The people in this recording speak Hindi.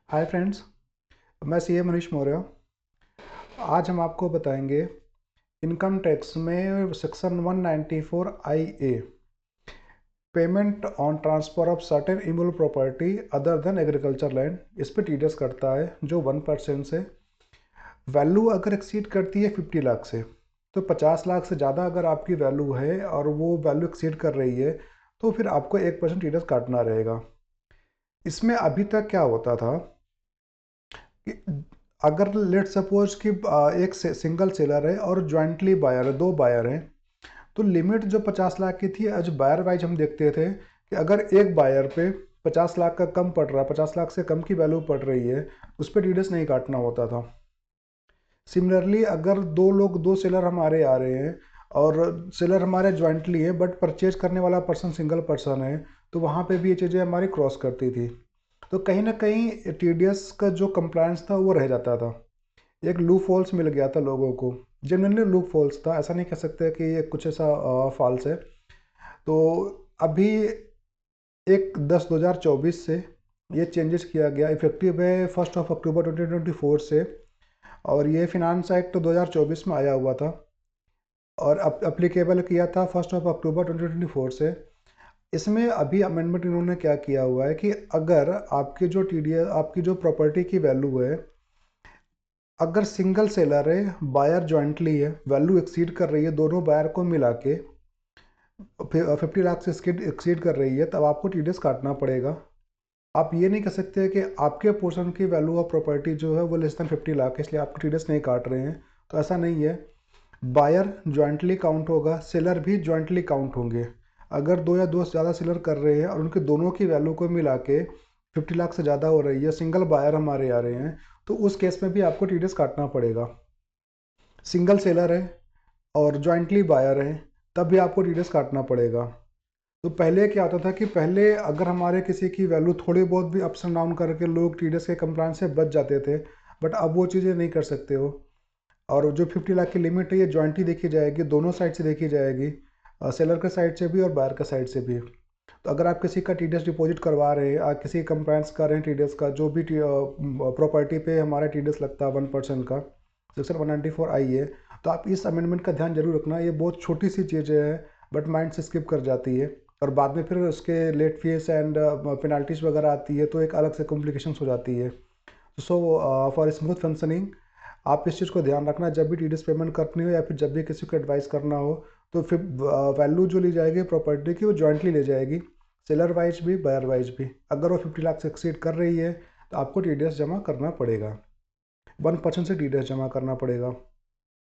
Hi friends. मैं सीए मनीष मौर्य। आज हम आपको बताएंगे इनकम टैक्स में section 194 I A payment on transfer of certain immovable property other than agriculture land. इस पर टीडीएस करता है जो 1% से वैल्यू अगर एक्सीड करती है 50 लाख से। तो 50 लाख से ज़्यादा अगर आपकी वैल्यू है और वो वैल्यू एक्सीड कर रही है तो फिर आपको 1% टीडीएस काटना रहेगा। इसमें अभी तक क्या होता था कि अगर लेट सपोज कि एक सिंगल सेलर है और ज्वाइंटली बायर है, दो बायर हैं, तो लिमिट जो 50 लाख की थी आज बायर वाइज हम देखते थे कि अगर एक बायर पे 50 लाख का कम पड़ रहा है, 50 लाख से कम की वैल्यू पड़ रही है, उस पर टीडीएस नहीं काटना होता था। सिमिलरली अगर दो सेलर हमारे आ रहे हैं और सेलर हमारे ज्वाइंटली है बट परचेज करने वाला पर्सन सिंगल पर्सन है, तो वहाँ पे भी ये चीज़ें हमारी क्रॉस करती थी। तो कहीं ना कहीं टीडीएस का जो कंप्लायंस था वो रह जाता था। एक लूप होल्स मिल गया था लोगों को। जेन्युइनली लूप होल्स था, ऐसा नहीं कह सकते कि ये कुछ ऐसा फॉल्स है। तो अभी 1/10/2024 से ये चेंजेस किया गया, इफेक्टिव है 1 अक्टूबर 2024 से। और ये फिनांस एक्ट 2024 में आया हुआ था और अप्लीकेबल किया था 1 अक्टूबर 2024 से। इसमें अभी अमेंडमेंट इन्होंने क्या किया हुआ है कि अगर आपकी जो टीडीएस, आपकी जो प्रॉपर्टी की वैल्यू है, अगर सिंगल सेलर है, बायर जॉइंटली है, वैल्यू एक्सीड कर रही है दोनों बायर को मिला के 50 लाख से एक्सीड कर रही है, तब आपको टीडीएस काटना पड़ेगा। आप ये नहीं कह सकते कि आपके पोर्शन की वैल्यू ऑफ प्रॉपर्टी जो है वो लेस देन 50 लाख है इसलिए आपको टीडीएस नहीं काट रहे हैं। तो ऐसा नहीं है। बायर जॉइंटली काउंट होगा, सेलर भी जॉइंटली काउंट होंगे। अगर दो या दो से ज़्यादा सेलर कर रहे हैं और उनके दोनों की वैल्यू को मिला के 50 लाख से ज़्यादा हो रही है, सिंगल बायर हमारे आ रहे हैं, तो उस केस में भी आपको टीडीएस काटना पड़ेगा। सिंगल सेलर है और जॉइंटली बायर है, तब भी आपको टीडीएस काटना पड़ेगा। तो पहले क्या होता था कि पहले अगर हमारे किसी की वैल्यू थोड़ी बहुत भी अप्स एंड डाउन करके लोग टीडीएस के कंप्लायंस से बच जाते थे, बट अब वो चीज़ें नहीं कर सकते हो। और जो 50 लाख की लिमिट है ये जॉइंटली देखी जाएगी, दोनों साइड से देखी जाएगी, सेलर के साइड से भी और बायर के साइड से भी। तो अगर आप किसी का टीडीएस डिपॉजिट करवा रहे हैं, आप किसी कंप्लायंस कर रहे हैं टीडीएस का, जो भी प्रॉपर्टी पे हमारा टीडीएस लगता है 1% का, सेक्शन 194 आई है, तो आप इस अमेंडमेंट का ध्यान जरूर रखना। ये बहुत छोटी सी चीज़ें हैं बट माइंड से स्किप कर जाती है और बाद में फिर उसके लेट फीस एंड पेनल्टीज वगैरह आती है तो एक अलग से कॉम्प्लिकेशंस हो जाती है। सो फॉर स्मूथ फंक्शनिंग आप इस चीज़ को ध्यान रखना, जब भी टीडीएस पेमेंट करनी हो या फिर जब भी किसी को एडवाइस करना हो, तो फिर वैल्यू जो ली जाएगी प्रॉपर्टी की वो जॉइंटली ले जाएगी, सेलर वाइज भी बायर वाइज भी। अगर वो 50 लाख से एक्सीड कर रही है तो आपको टीडीएस जमा करना पड़ेगा, 1% से टीडीएस जमा करना पड़ेगा।